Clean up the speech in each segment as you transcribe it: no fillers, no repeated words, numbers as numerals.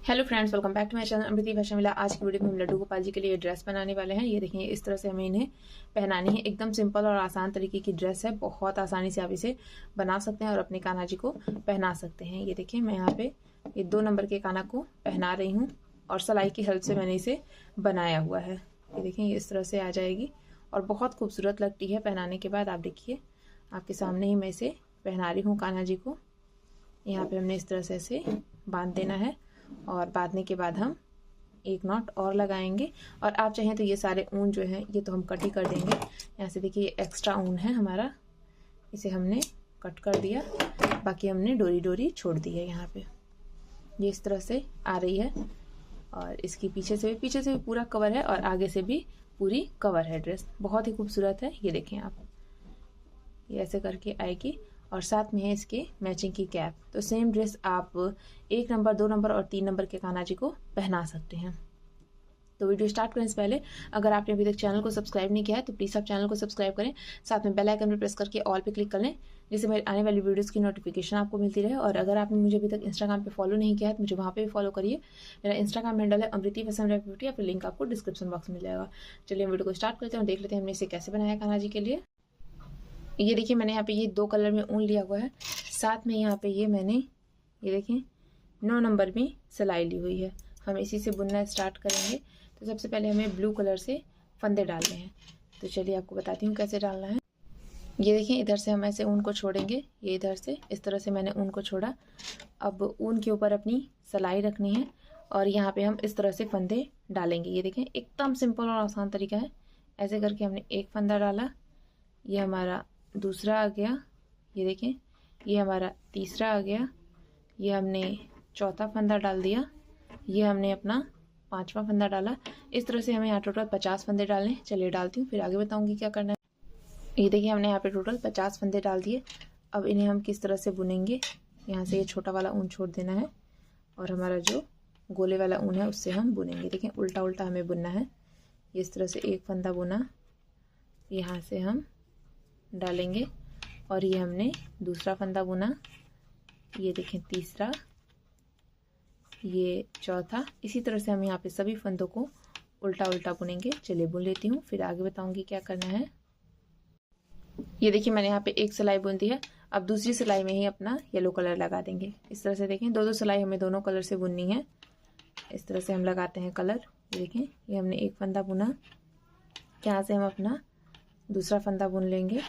Hello friends, welcome back to my channel अमृति भाषा मिला। आज की वीडियो में हम लड्डू गोपाल जी के लिए ड्रेस बनाने वाले हैं। ये देखिए, इस तरह से हमें इन्हें पहनानी है। एकदम सिंपल और आसान तरीके की ड्रेस है। बहुत आसानी से आप इसे बना सकते हैं और अपने कान्हा जी को पहना सकते हैं। ये देखिए, मैं यहाँ पे ये 2 नंबर के कान्हा को पहना रही हूँ और सिलाई की हेल्प से मैंने इसे बनाया हुआ है। ये देखिए, ये इस तरह से आ जाएगी और बहुत खूबसूरत लगती है पहनाने के बाद। आप देखिए, आपके सामने ही मैं इसे पहना रही हूँ कान्हा जी को। यहाँ पे हमने इस तरह से ऐसे बांध देना है और बांधने के बाद हम एक नॉट और लगाएंगे। और आप चाहें तो ये सारे ऊन जो है ये तो हम कट ही कर देंगे। यहाँ से देखिए, ये एक्स्ट्रा ऊन है हमारा, इसे हमने कट कर दिया। बाकी हमने डोरी डोरी छोड़ दी है। यहाँ पे ये इस तरह से आ रही है और इसकी पीछे से भी पूरा कवर है और आगे से भी पूरी कवर है। ड्रेस बहुत ही खूबसूरत है। ये देखें आप, ये ऐसे करके आएगी और साथ में है इसके मैचिंग की कैप। तो सेम ड्रेस आप 1 नंबर, 2 नंबर और 3 नंबर के कान्हा जी को पहना सकते हैं। तो वीडियो स्टार्ट करने से पहले अगर आपने अभी तक चैनल को सब्सक्राइब नहीं किया है तो प्लीज़ आप चैनल को सब्सक्राइब करें। साथ में बेल आइकन पर प्रेस करके ऑल पे क्लिक कर लें, जिससे मेरी आने वाली वीडियोस की नोटिफिकेशन आपको मिलती रहे। और अगर आपने मुझे अभी तक इंस्टाग्राम पे फॉलो नहीं किया है तो मुझे वहाँ पे भी फॉलो करिए। मेरा इंस्टाग्राम हैंडल है अमृति फैशन ब्यूटी, या फिर लिंक आपको डिस्क्रिप्शन बॉक्स में मिल जाएगा। चलिए वीडियो को स्टार्ट करते हैं और देख लेते हैं हमने इसे कैसे बनाया कान्हा जी के लिए। ये देखिए, मैंने यहाँ पे ये 2 कलर में ऊन लिया हुआ है। साथ में यहाँ पे ये मैंने ये देखिए 9 नंबर में सिलाई ली हुई है। हम इसी से बुनना स्टार्ट करेंगे। तो सबसे पहले हमें ब्लू कलर से फंदे डालने हैं। तो चलिए आपको बताती हूँ कैसे डालना है। ये देखिए, इधर से हम ऐसे ऊन को छोड़ेंगे। ये इधर से इस तरह से मैंने ऊन को छोड़ा। अब ऊन के ऊपर अपनी सिलाई रखनी है और यहाँ पे हम इस तरह से फंदे डालेंगे। ये देखें, एकदम सिंपल और आसान तरीका है। ऐसे करके हमने एक फंदा डाला, ये हमारा दूसरा आ गया। ये देखें, ये हमारा तीसरा आ गया। ये हमने चौथा फंदा डाल दिया। ये हमने अपना 5वां फंदा डाला। इस तरह से हमें यहाँ टोटल 50 फंदे डालने हैं। चलिए डालती हूँ, फिर आगे बताऊँगी क्या करना है। ये देखिए, हमने यहाँ पे टोटल 50 फंदे डाल दिए। अब इन्हें हम किस तरह से बुनेंगे, यहाँ से ये छोटा वाला ऊन छोड़ देना है और हमारा जो गोले वाला ऊन है उससे हम बुनेंगे। देखें, उल्टा उल्टा हमें बुनना है। इस तरह से एक फंदा बुना, यहाँ से हम डालेंगे और ये हमने दूसरा फंदा बुना। ये देखें, तीसरा, ये चौथा। इसी तरह से हम यहाँ पे सभी फंदों को उल्टा उल्टा बुनेंगे। चलिए बुन लेती हूँ, फिर आगे बताऊंगी क्या करना है। ये देखिए, मैंने यहाँ पे एक सिलाई बुन दी है। अब दूसरी सिलाई में ही अपना येलो कलर लगा देंगे। इस तरह से देखें, 2-2 सिलाई हमें दोनों कलर से बुननी है। इस तरह से हम लगाते हैं कलर। ये देखें, ये हमने एक फंदा बुना, यहाँ से हम अपना दूसरा फंदा बुन लेंगे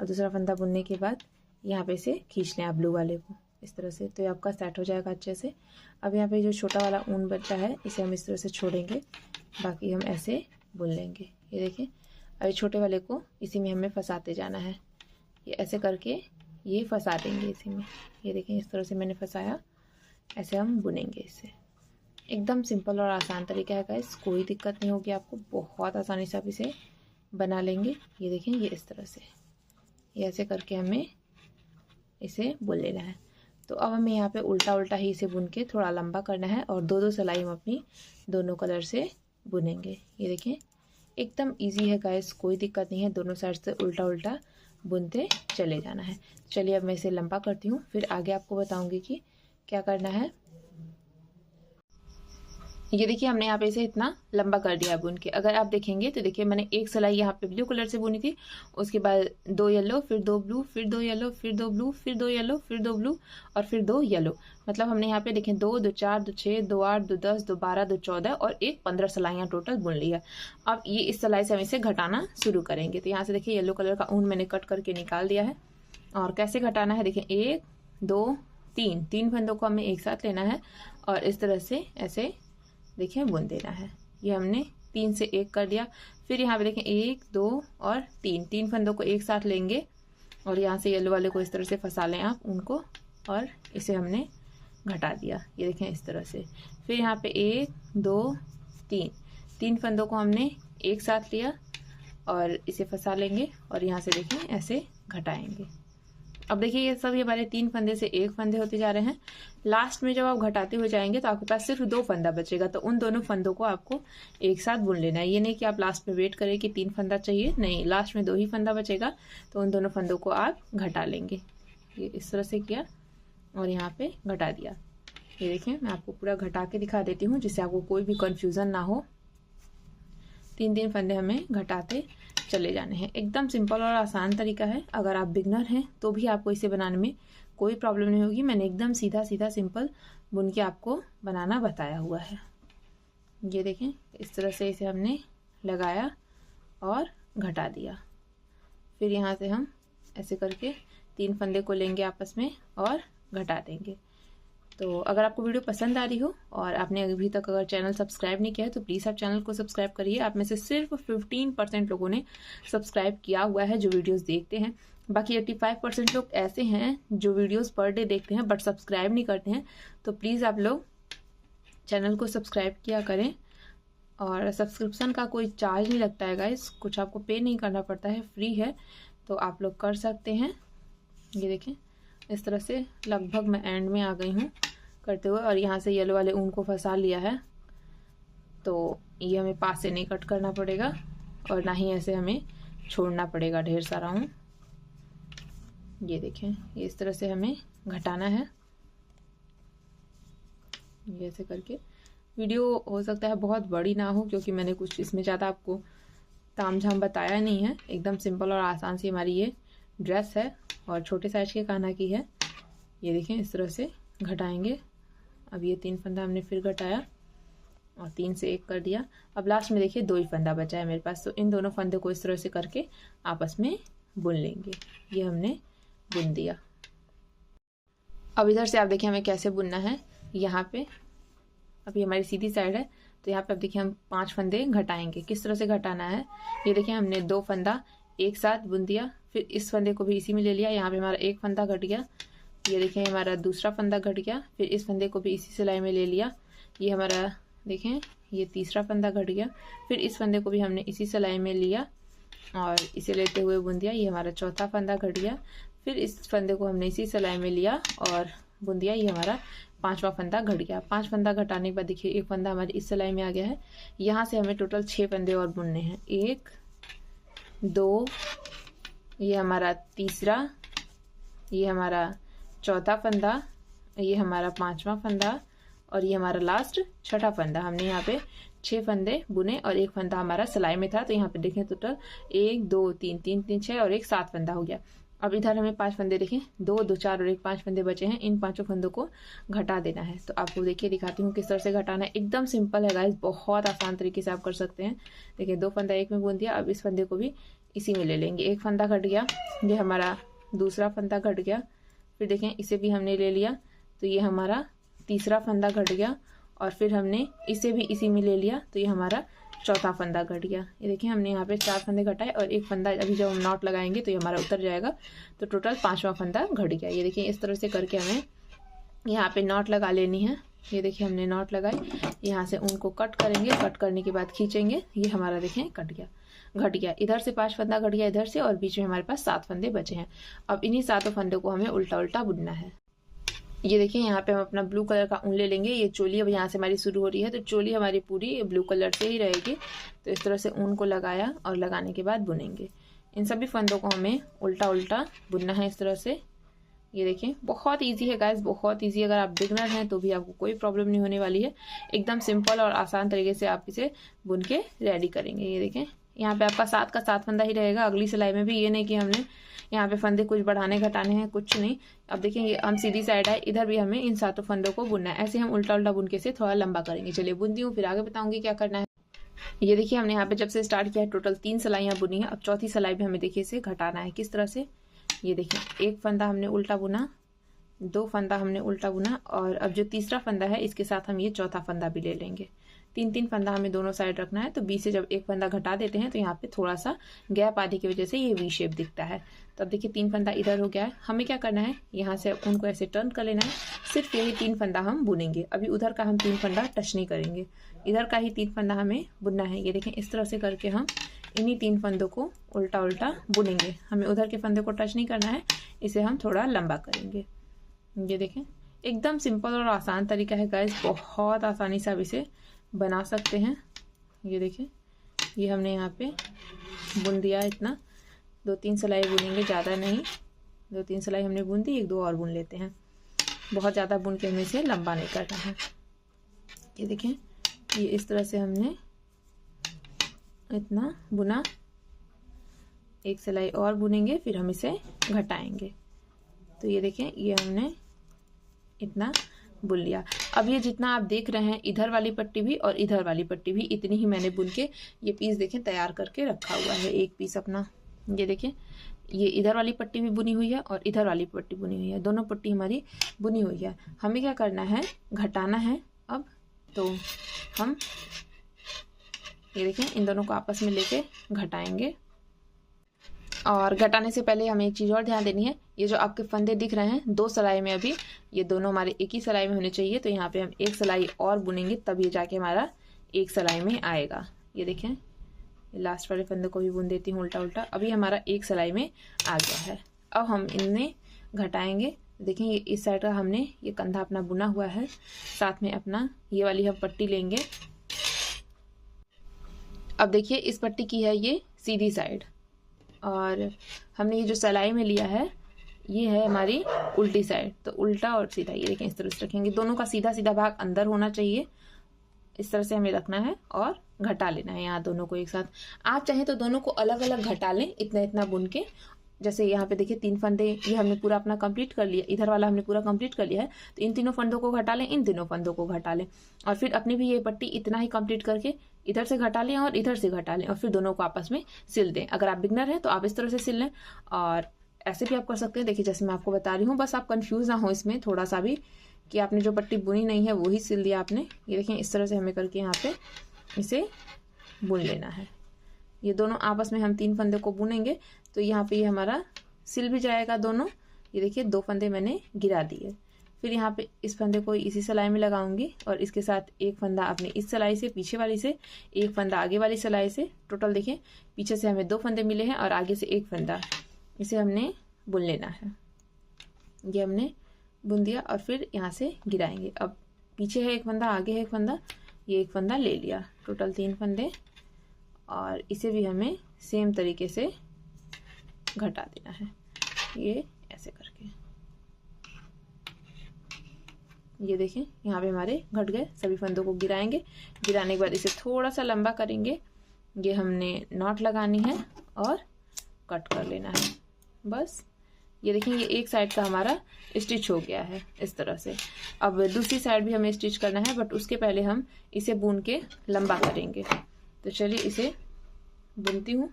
और दूसरा फंदा बुनने के बाद यहाँ पे से खींच लें आप ब्लू वाले को इस तरह से। तो ये आपका सेट हो जाएगा अच्छे से। अब यहाँ पे जो छोटा वाला ऊन बचा है इसे हम इस तरह से छोड़ेंगे, बाकी हम ऐसे बुन लेंगे। ये देखें, अभी छोटे वाले को इसी में हमें फंसाते जाना है। ये ऐसे करके ये फंसा देंगे इसी में। ये देखें, इस तरह से मैंने फंसाया। ऐसे हम बुनेंगे इसे। एकदम सिंपल और आसान तरीका है गाइस, कोई दिक्कत नहीं होगी आपको। बहुत आसानी से आप इसे बना लेंगे। ये देखें, ये इस तरह से ये ऐसे करके हमें इसे बुन लेना है। तो अब हमें यहाँ पे उल्टा उल्टा ही इसे बुन के थोड़ा लंबा करना है और 2-2 सिलाई हम अपनी दोनों कलर से बुनेंगे। ये देखें, एकदम इजी है गाइस, कोई दिक्कत नहीं है। दोनों साइड से उल्टा उल्टा बुनते चले जाना है। चलिए अब मैं इसे लंबा करती हूँ, फिर आगे आपको बताऊँगी कि क्या करना है। ये देखिए, हमने यहाँ पे इसे इतना लंबा कर दिया बुन के। अगर आप देखेंगे तो देखिए, मैंने एक सिलाई यहाँ पे ब्लू कलर से बुनी थी, उसके बाद 2 येलो, फिर 2 ब्लू, फिर 2 येलो, फिर 2 ब्लू, फिर 2 येलो, फिर 2 ब्लू और फिर 2 येलो। मतलब हमने यहाँ पे देखें 2, 2, 4, 2, 6, 2, 8, 2, 10, 2, 12, 2, 14 और एक 15 सिलाइयाँ टोटल बुन लिया। अब ये इस सिलाई से हम इसे घटाना शुरू करेंगे। तो यहाँ से देखिए, येलो कलर का ऊन मैंने कट करके निकाल दिया है। और कैसे घटाना है, देखें, 1, 2, 3 फंदों को हमें एक साथ लेना है और इस तरह से ऐसे देखिए बुन देना है। ये हमने 3 से 1 कर दिया। फिर यहाँ पे देखें 1, 2 और 3 फंदों को एक साथ लेंगे और यहाँ से येलो वाले को इस तरह से फंसा लें आप उनको और इसे हमने घटा दिया। ये देखें इस तरह से। फिर यहाँ पे 1, 2, 3 फंदों को हमने एक साथ लिया और इसे फंसा लेंगे और यहाँ से देखें ऐसे घटाएंगे। अब देखिए, ये सब हमारे 3 फंदे से 1 फंदे होते जा रहे हैं। लास्ट में जब आप घटाते हुए जाएंगे तो आपके पास सिर्फ 2 फंदा बचेगा। तो उन दोनों फंदों को आपको एक साथ बुन लेना है। ये नहीं कि आप लास्ट में वेट करें कि 3 फंदा चाहिए, नहीं, लास्ट में 2 ही फंदा बचेगा। तो उन दोनों फंदों को आप घटा लेंगे। ये इस तरह से किया और यहाँ पे घटा दिया। ये देखें, मैं आपको पूरा घटा के दिखा देती हूँ जिससे आपको कोई भी कंफ्यूजन ना हो। 3-3 फंदे हमें घटाते चले जाने हैं। एकदम सिंपल और आसान तरीका है। अगर आप बिगनर हैं तो भी आपको इसे बनाने में कोई प्रॉब्लम नहीं होगी। मैंने एकदम सीधा सीधा सिंपल बुन के आपको बनाना बताया हुआ है। ये देखें, इस तरह से इसे हमने लगाया और घटा दिया। फिर यहाँ से हम ऐसे करके 3 फंदे को लेंगे आपस में और घटा देंगे। तो अगर आपको वीडियो पसंद आ रही हो और आपने अभी तक अगर चैनल सब्सक्राइब नहीं किया है तो प्लीज़ आप चैनल को सब्सक्राइब करिए। आप में से सिर्फ 15% लोगों ने सब्सक्राइब किया हुआ है जो वीडियोस देखते हैं। बाकी 85% लोग ऐसे हैं जो वीडियोस पर डे देखते हैं बट सब्सक्राइब नहीं करते हैं। तो प्लीज़ आप लोग चैनल को सब्सक्राइब किया करें। और सब्सक्रिप्शन का कोई चार्ज नहीं लगता है गाइस, कुछ आपको पे नहीं करना पड़ता है, फ्री है, तो आप लोग कर सकते हैं। ये देखें, इस तरह से लगभग मैं एंड में आ गई हूँ करते हुए और यहाँ से येलो वाले ऊन को फंसा लिया है। तो ये हमें पास से नहीं कट करना पड़ेगा और ना ही ऐसे हमें छोड़ना पड़ेगा ढेर सारा ऊन। ये देखें, ये इस तरह से हमें घटाना है। ये ऐसे करके वीडियो हो सकता है बहुत बड़ी ना हो क्योंकि मैंने कुछ इसमें ज़्यादा आपको तामझाम बताया नहीं है। एकदम सिंपल और आसान सी हमारी ये ड्रेस है और छोटे साइज के कान्हा की है। ये देखें, इस तरह से घटाएंगे। अब ये 3 फंदा हमने फिर घटाया और 3 से 1 कर दिया। अब लास्ट में देखिए 2 ही फंदा बचा है मेरे पास, तो इन दोनों फंदे को इस तरह से करके आपस में बुन लेंगे। ये हमने बुन दिया। अब इधर से आप देखिए हमें कैसे बुनना है। यहाँ पे अभी हमारी सीधी साइड है तो यहाँ पे अब देखिए हम 5 फंदे घटाएंगे। किस तरह से घटाना है, ये देखिए हमने 2 फंदा एक साथ बुन दिया, फिर इस फंदे को भी इसी में ले लिया। यहाँ पे हमारा 1 फंदा घट गया। ये देखिए हमारा दूसरा फंदा घट गया, फिर इस फंदे को भी इसी सिलाई में ले लिया। ये हमारा देखें, ये तीसरा फंदा घट गया, फिर इस फंदे को भी हमने इसी सिलाई में लिया और इसे लेते हुए बुन दिया। ये हमारा चौथा फंदा घट गया, फिर इस फंदे को हमने इसी सिलाई में लिया और बुन दिया। ये हमारा 5वां फंदा घट गया। 5 फंदा घटाने के बाद देखिए 1 फंदा हमारी इस सिलाई में आ गया है। यहाँ से हमें टोटल 6 फंदे और बुनने हैं। 1 2, ये हमारा तीसरा, ये हमारा चौथा फंदा, ये हमारा 5वां फंदा और ये हमारा लास्ट 6ठा फंदा। हमने यहाँ पे 6 फंदे बुने और 1 फंदा हमारा सिलाई में था। तो यहाँ पे देखें टोटल 1 2 3 3 3 6 और 1 7 फंदा हो गया। अब इधर हमें 5 फंदे देखें, 2 2 4 और 1 5 फंदे बचे हैं। इन 5 फंदों को घटा देना है। तो आपको देखिए दिखाती हूँ किस तरह से घटाना है। एकदम सिंपल है गाइस, बहुत आसान तरीके से आप कर सकते हैं। देखिए 2 फंदा एक में बुन दिया। अब इस फंदे को भी इसी में ले लेंगे। 1 फंदा घट गया, ये हमारा दूसरा फंदा घट गया, फिर देखें इसे भी हमने ले लिया तो ये हमारा तीसरा फंदा घट गया और फिर हमने इसे भी इसी में ले लिया तो ये हमारा चौथा फंदा घट गया। ये देखिए हमने यहाँ पे 4 फंदे घटाए और 1 फंदा अभी जब हम नॉट लगाएंगे तो ये हमारा उतर जाएगा। तो टोटल 5वां फंदा घट गया। ये देखिए इस तरह से करके हमें यहाँ पे नॉट लगा लेनी है। ये देखिए हमने नॉट लगाई, यहाँ से ऊन को कट करेंगे, कट करने के बाद खींचेंगे। ये हमारा देखें घट गया। इधर से 5 फंदा घट गया इधर से और बीच में हमारे पास 7 फंदे बचे हैं। अब इन्हीं 7 फंदों को हमें उल्टा उल्टा बुनना है। ये देखिए यहाँ पे हम अपना ब्लू कलर का ऊन ले लेंगे। ये चोली अब यहाँ से हमारी शुरू हो रही है तो चोली हमारी पूरी ब्लू कलर से ही रहेगी। तो इस तरह से ऊन को लगाया और लगाने के बाद बुनेंगे। इन सभी फंदों को हमें उल्टा उल्टा बुनना है इस तरह से। ये देखें बहुत इजी है गाइस, बहुत इजी। अगर आप बिगनर हैं तो भी आपको कोई प्रॉब्लम नहीं होने वाली है। एकदम सिंपल और आसान तरीके से आप इसे बुन के रेडी करेंगे। ये देखें यहाँ पे आपका 7 का 7 फंदा ही रहेगा अगली सिलाई में भी। ये नहीं कि हमने यहाँ पे फंदे कुछ बढ़ाने घटाने हैं, कुछ नहीं। अब देखिए ये हम सीधी साइड है, इधर भी हमें इन 7 फंदों को बुनना है। ऐसे हम उल्टा उल्टा बुन के से थोड़ा लंबा करेंगे। चलिए बुनती हूँ, फिर आगे बताऊंगी क्या करना है। ये देखिए हमने यहाँ पे जब से स्टार्ट किया है टोटल 3 सिलाइयाँ बुनी है। अब चौथी सिलाई भी हमें देखिए इसे घटाना है। किस तरह से, ये देखिए 1 फंदा हमने उल्टा बुना, 2 फंदा हमने उल्टा बुना और अब जो तीसरा फंदा है इसके साथ हम ये चौथा फंदा भी ले लेंगे। 3-3 फंदा हमें दोनों साइड रखना है। तो बीच से जब 1 फंदा घटा देते हैं तो यहाँ पे थोड़ा सा गैप आने की वजह से ये वी शेप दिखता है। तो अब देखिए 3 फंदा इधर हो गया है। हमें क्या करना है, यहाँ से उनको ऐसे टर्न कर लेना है। सिर्फ यही 3 फंदा हम बुनेंगे। अभी उधर का हम 3 फंदा टच नहीं करेंगे, इधर का ही 3 फंदा हमें बुनना है। ये देखें इस तरह से करके हम इन्हीं 3 फंदों को उल्टा उल्टा बुनेंगे। हमें उधर के फंदे को टच नहीं करना है, इसे हम थोड़ा लंबा करेंगे। ये देखें एकदम सिंपल और आसान तरीका है गाइस, बहुत आसानी से आप इसे बना सकते हैं। ये देखिए ये हमने यहाँ पे बुन दिया इतना। 2-3 सिलाई बुनेंगे, ज़्यादा नहीं। 2-3 सिलाई हमने बुन दी, 1-2 और बुन लेते हैं। बहुत ज़्यादा बुन के हमें इसे लंबा नहीं करना है। ये देखें, ये इस तरह से हमने इतना बुना। एक सिलाई और बुनेंगे, फिर हम इसे घटाएंगे। तो ये देखें, ये हमने इतना बुन लिया। अब ये जितना आप देख रहे हैं, इधर वाली पट्टी भी और इधर वाली पट्टी भी, इतनी ही मैंने बुन के ये पीस देखें तैयार करके रखा हुआ है। एक पीस अपना, ये देखें, ये इधर वाली पट्टी भी बुनी हुई है और इधर वाली पट्टी बुनी हुई है। दोनों पट्टी हमारी बुनी हुई है। हमें क्या करना है, घटाना है। अब तो हम ये देखें, इन दोनों को आपस में लेके घटाएंगे। और घटाने से पहले हमें एक चीज़ और ध्यान देनी है, ये जो आपके फंदे दिख रहे हैं 2 सिलाई में, अभी ये दोनों हमारे एक ही सिलाई में होने चाहिए। तो यहाँ पे हम एक सिलाई और बुनेंगे, तब ये जाके हमारा एक सिलाई में आएगा। ये देखें, ये लास्ट वाले फंदे को भी बुन देती हूँ उल्टा उल्टा। अभी हमारा एक सिलाई में आ गया है। अब हम इनमें घटाएंगे। देखें, ये इस साइड का हमने ये कंधा अपना बुना हुआ है, साथ में अपना ये वाली हम पट्टी लेंगे। अब देखिए, इस पट्टी की है ये सीधी साइड और हमने ये जो सिलाई में लिया है ये है हमारी उल्टी साइड। तो उल्टा और सीधा, ये देखें, इस तरह से रखेंगे। दोनों का सीधा सीधा भाग अंदर होना चाहिए, इस तरह से हमें रखना है और घटा लेना है यहाँ दोनों को एक साथ। आप चाहें तो दोनों को अलग अलग घटा लें, इतना इतना बुन के। जैसे यहाँ पे देखिए 3 फंदे ये हमने पूरा अपना कंप्लीट कर लिया, इधर वाला हमने पूरा कंप्लीट कर लिया है। तो इन तीनों फंदों को घटा लें, इन तीनों फंदों को घटा लें, और फिर अपनी भी ये पट्टी इतना ही कंप्लीट करके इधर से घटा लें और इधर से घटा लें, और फिर दोनों को आपस में सिल दें। अगर आप बिगनर हैं तो आप इस तरह से सिल लें, और ऐसे भी आप कर सकते हैं। देखिए, जैसे मैं आपको बता रही हूँ, बस आप कंफ्यूज ना हो इसमें थोड़ा सा भी कि आपने जो पट्टी बुनी नहीं है वो ही सिल दिया आपने। ये देखें, इस तरह से हमें करके यहाँ पे इसे बुन लेना है। ये दोनों आपस में हम 3 फंदे को बुनेंगे तो यहाँ पे ये हमारा सिल भी जाएगा दोनों। ये देखिए, 2 फंदे मैंने गिरा दिए। फिर यहाँ पे इस फंदे को इसी सिलाई में लगाऊंगी और इसके साथ एक फंदा अपने इस सिलाई से, पीछे वाली से, एक फंदा आगे वाली सिलाई से। टोटल देखें, पीछे से हमें 2 फंदे मिले हैं और आगे से एक फंदा। इसे हमने बुन लेना है। ये हमने बुन दिया और फिर यहाँ से गिराएंगे। अब पीछे है एक फंदा, आगे है एक फंदा, ये एक फंदा ले लिया। टोटल 3 फंदे, और इसे भी हमें सेम तरीके से घटा देना है, ये ऐसे करके। ये देखें, यहाँ पे हमारे घट गए। सभी फंदों को गिराएंगे। गिराने के बाद इसे थोड़ा सा लंबा करेंगे। ये हमने नॉट लगानी है और कट कर लेना है, बस। ये देखें, ये एक साइड का हमारा स्टिच हो गया है इस तरह से। अब दूसरी साइड भी हमें स्टिच करना है, बट उसके पहले हम इसे बुन के लंबा करेंगे। तो चलिए इसे बुनती हूँ।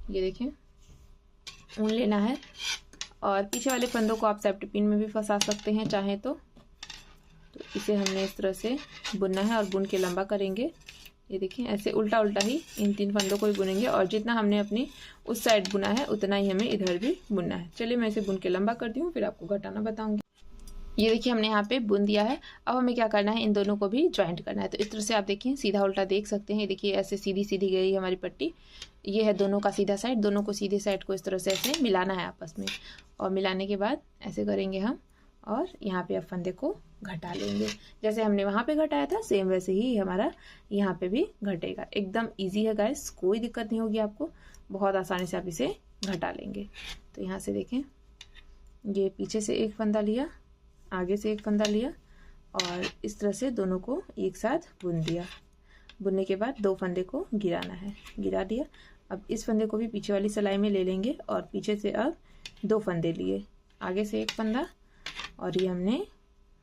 ये देखें, ऊन लेना है और पीछे वाले फंदों को आप सेफ्टी पिन में भी फंसा सकते हैं चाहें तो इसे हमने इस तरह से बुनना है और बुन के लंबा करेंगे। ये देखिए, ऐसे उल्टा उल्टा ही इन 3 फंदों को भी बुनेंगे, और जितना हमने अपनी उस साइड बुना है उतना ही हमें इधर भी बुनना है। चलिए मैं इसे बुन के लंबा करती हूँ, फिर आपको घटाना बताऊंगी। ये देखिए, हमने यहाँ पे बुन दिया है। अब हमें क्या करना है, इन दोनों को भी ज्वाइंट करना है। तो इस तरह से आप देखिए, सीधा उल्टा देख सकते हैं। ये देखिए, ऐसे सीधी सीधी गई हमारी पट्टी। ये है दोनों का सीधा साइड। दोनों को सीधे साइड को इस तरह से ऐसे मिलाना है आपस में, और मिलाने के बाद ऐसे करेंगे हम, और यहाँ पे अब फंदे को घटा लेंगे। जैसे हमने वहाँ पे घटाया था सेम वैसे ही हमारा यहाँ पे भी घटेगा। एकदम इजी है गाइस, कोई दिक्कत नहीं होगी आपको, बहुत आसानी से आप इसे घटा लेंगे। तो यहाँ से देखें, ये पीछे से एक फंदा लिया, आगे से एक फंदा लिया, और इस तरह से दोनों को एक साथ बुन दिया। बुनने के बाद 2 फंदे को गिराना है, गिरा दिया। अब इस फंदे को भी पीछे वाली सिलाई में ले लेंगे, और पीछे से अब 2 फंदे लिए, आगे से एक फंदा, और ये हमने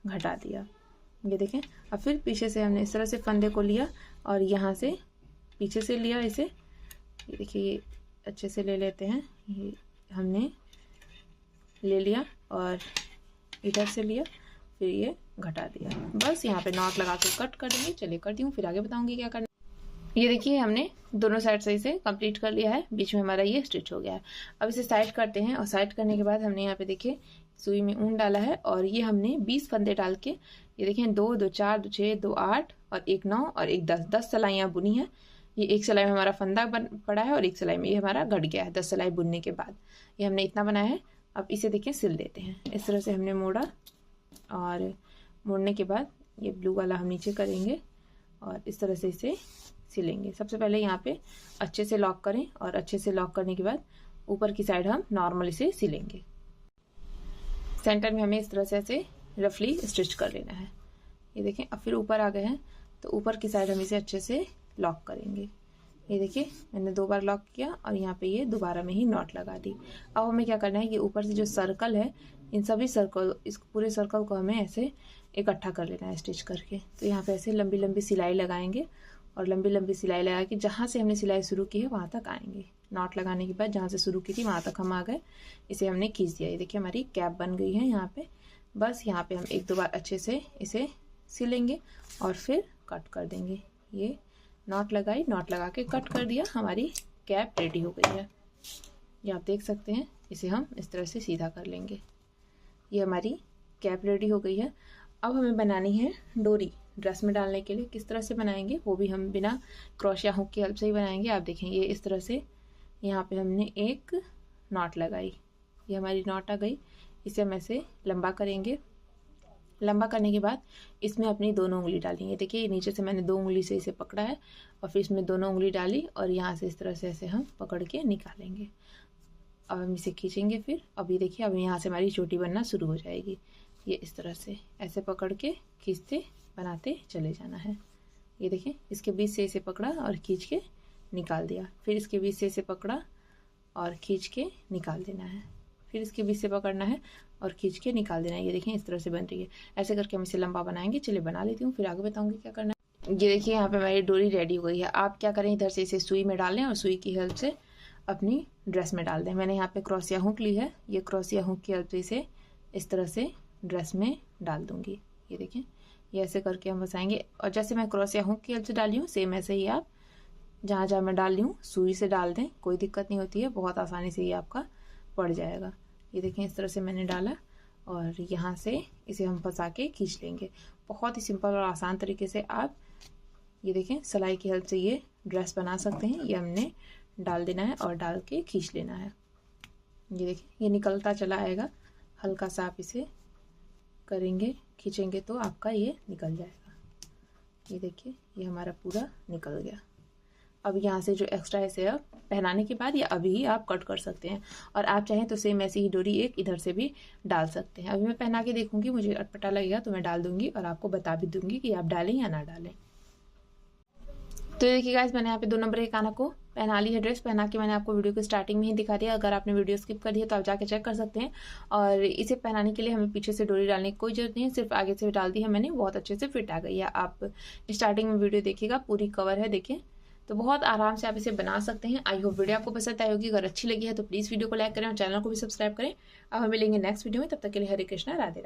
घटा दिया। ये देखें, अब फिर पीछे से हमने इस तरह से फंदे को लिया और यहाँ से पीछे से लिया इसे। ये देखिए, ये अच्छे से ले लेते हैं। ये हमने ले लिया और इधर से लिया, फिर ये घटा दिया। बस यहाँ पे नॉट लगा के कट कर देंगे। चलिए करती हूँ, फिर आगे बताऊंगी क्या करना। ये देखिए, हमने दोनों साइड से इसे कंप्लीट कर लिया है। बीच में हमारा ये स्टिच हो गया है। अब इसे साइड करते हैं, और साइड करने के बाद हमने यहाँ पे देखिए सुई में ऊन डाला है, और ये हमने 20 फंदे डाल के, ये देखें, 2 2 4 2 6 2 8 और 1 9 और 1 10 सिलाइयाँ बुनी है। ये एक सिलाई में हमारा फंदा पड़ा है और एक सिलाई में ये हमारा घट गया है। 10 सिलाई बुनने के बाद ये हमने इतना बनाया है। अब इसे देखिए सिल देते हैं। इस तरह से हमने मोड़ा, और मोड़ने के बाद ये ब्लू वाला हम नीचे करेंगे और इस तरह से इसे सिलेंगे। सबसे पहले यहाँ पे अच्छे से लॉक करें, और अच्छे से लॉक करने के बाद ऊपर की साइड हम नॉर्मल इसे सिलेंगे। सेंटर में हमें इस तरह से ऐसे रफली स्टिच कर लेना है। ये देखें अब फिर ऊपर आ गए हैं तो ऊपर की साइड हम इसे अच्छे से लॉक करेंगे। ये देखिए मैंने 2 बार लॉक किया और यहाँ पे ये दोबारा में ही नॉट लगा दी। अब हमें क्या करना है कि ऊपर से जो सर्कल है इन सभी सर्कल, इस पूरे सर्कल को हमें ऐसे इकट्ठा कर लेना है स्टिच करके। तो यहाँ पे ऐसे लंबी लंबी सिलाई लगाएंगे और लंबी लंबी सिलाई लगा के जहाँ से हमने सिलाई शुरू की है वहाँ तक आएंगे। नॉट लगाने के बाद जहाँ से शुरू की थी वहाँ तक हम आ गए, इसे हमने खींच दिया। ये देखिए हमारी कैप बन गई है यहाँ पे। बस यहाँ पे हम 1-2 बार अच्छे से इसे सिलेंगे और फिर कट कर देंगे। ये नॉट लगाई, नॉट लगा के कट कर दिया, हमारी कैप रेडी हो गई है। ये आप देख सकते हैं, इसे हम इस तरह से सीधा कर लेंगे। ये हमारी कैप रेडी हो गई है। अब हमें बनानी है डोरी ड्रेस में डालने के लिए। किस तरह से बनाएंगे वो भी हम बिना क्रोशिया हुक की हेल्प से ही बनाएंगे। आप देखें ये इस तरह से यहाँ पे हमने एक नॉट लगाई, ये हमारी नॉट आ गई। इसे हम ऐसे लंबा करेंगे। लंबा करने के बाद इसमें अपनी दोनों उंगली डालेंगे। देखिए नीचे से मैंने 2 उंगली से इसे पकड़ा है और फिर इसमें दोनों उंगली डाली और यहाँ से इस तरह से ऐसे हम पकड़ के निकालेंगे। अब हम इसे खींचेंगे फिर। अभी देखिए अब यहाँ से हमारी चोटी बनना शुरू हो जाएगी। ये इस तरह से ऐसे पकड़ के खींचते बनाते चले जाना है। ये देखें इसके बीच से इसे पकड़ा और खींच के निकाल दिया, फिर इसके बीच से इसे पकड़ा और खींच के निकाल देना है, फिर इसके बीच से पकड़ना है और खींच के निकाल देना है। ये देखें इस तरह से बन रही है। ऐसे करके हम इसे लंबा बनाएंगे। चलिए बना लेती हूँ, फिर आगे बताऊंगी क्या करना है। ये देखिए यहाँ पे हमारी डोरी रेडी हो गई है। आप क्या करें, इधर से इसे सुई में डाल लें और सुई की हेल्प से अपनी ड्रेस में डाल दें। मैंने यहाँ पे क्रोशिया हुक ली है, ये क्रोशिया हुक की हेल्प से इसे इस तरह से ड्रेस में डाल दूंगी। ये देखें ये ऐसे करके हम फंसाएंगे और जैसे मैं क्रोशिया हुक की हेल्प से डाली हूँ सेम ऐसे ही आप जहाँ जहाँ मैं डाल ली हूँ सुई से डाल दें, कोई दिक्कत नहीं होती है, बहुत आसानी से ये आपका पड़ जाएगा। ये देखें इस तरह से मैंने डाला और यहाँ से इसे हम फंसा के खींच लेंगे। बहुत ही सिंपल और आसान तरीके से आप ये देखें सिलाई की हेल्प से ये ड्रेस बना सकते हैं। ये हमने डाल देना है और डाल के खींच लेना है। ये देखें ये निकलता चला आएगा, हल्का सा आप इसे करेंगे खींचेंगे तो आपका ये निकल जाएगा। ये देखिए ये हमारा पूरा निकल गया। अब यहाँ से जो एक्स्ट्रा है इसे आप पहनाने के बाद या अभी ही आप कट कर सकते हैं और आप चाहें तो सेम ऐसी ही डोरी एक इधर से भी डाल सकते हैं। अभी मैं पहना के देखूंगी, मुझे अटपटा लगेगा तो मैं डाल दूंगी और आपको बता भी दूंगी कि आप डालें या ना डालें। तो देखिए गाइस मैंने यहाँ पे 2 नंबर के काना को पहना ली है। ड्रेस पहना के मैंने आपको वीडियो के स्टार्टिंग में ही दिखा दिया। अगर आपने वीडियो स्किप कर दिया तो आप जाके चेक कर सकते हैं। और इसे पहनाने के लिए हमें पीछे से डोरी डालने की कोई जरूरत नहीं है, सिर्फ आगे से डाल दी है मैंने, बहुत अच्छे से फिट आ गई है। आप स्टार्टिंग में वीडियो देखिएगा, पूरी कवर है देखिए, तो बहुत आराम से आप इसे बना सकते हैं। आई होप वीडियो आपको पसंद आई होगी। अगर अच्छी लगी है तो प्लीज़ वीडियो को लाइक करें और चैनल को भी सब्सक्राइब करें। अब हम मिलेंगे नेक्स्ट वीडियो में, तब तक के लिए हरे कृष्णा, राधे राधे।